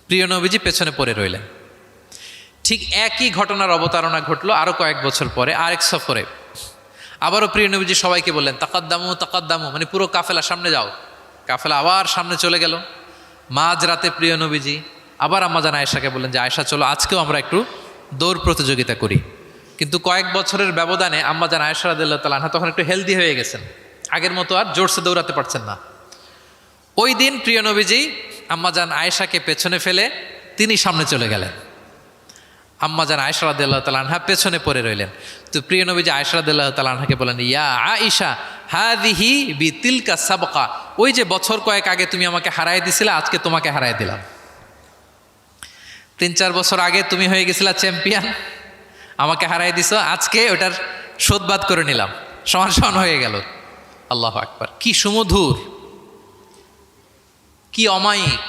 প্রিয় নবীজি পেছনে পড়ে রইলেন। ঠিক একই ঘটনার অবতারণা ঘটলো আরও কয়েক বছর পরে আরেক সফরে। আবারও প্রিয় নবীজি সবাইকে বললেন তাকাদ্দামু তাকাদ্দামু, মানে পুরো কাফেলা সামনে যাও। কাফেলা আবার সামনে চলে গেল। মাঝ রাতে প্রিয় নবীজি আবার আম্মাজান আয়েশাকে বললেন যে আয়েশা চলো আজকেও আমরা একটু দৌড় প্রতিযোগিতা করি। কিন্তু কয়েক বছরের ব্যবধানে আম্মাজান আয়েশা রাদিয়াল্লাহু তাআলা আনহা তখন একটু হেলদি হয়ে গেছেন, আগের মতো আর জোরসে দৌড়াতে পারছেন না। ওই দিন প্রিয় নবীজি আম্মাজান আয়েশাকে পেছনে ফেলে তিনি সামনে চলে গেলেন। আম্মাজান আয়েশা রাদিয়াল্লাহু তাআলা আনহা পেছনে পড়ে রইলেন। তো প্রিয় নবীজি আয়েশা রাদিয়াল্লাহু তাআলা আনহাকে বলেন, ইয়া আয়েশা হাযিহি বিতিলকা সাবকা, ওই যে বছর কয়েক আগে তুমি আমাকে হারায় দিছিলে, আজকে তোমাকে হারায় দিলাম। 3-4 বছর আগে তুমি হয়ে গেছিলা চ্যাম্পিয়ন, আমাকে হারায় দিছো, আজকে ওটার শোধবাদ করে নিলাম, সমান সমান হয়ে গেল। আল্লাহু আকবার! কি সুমধুর, কি অমায়িক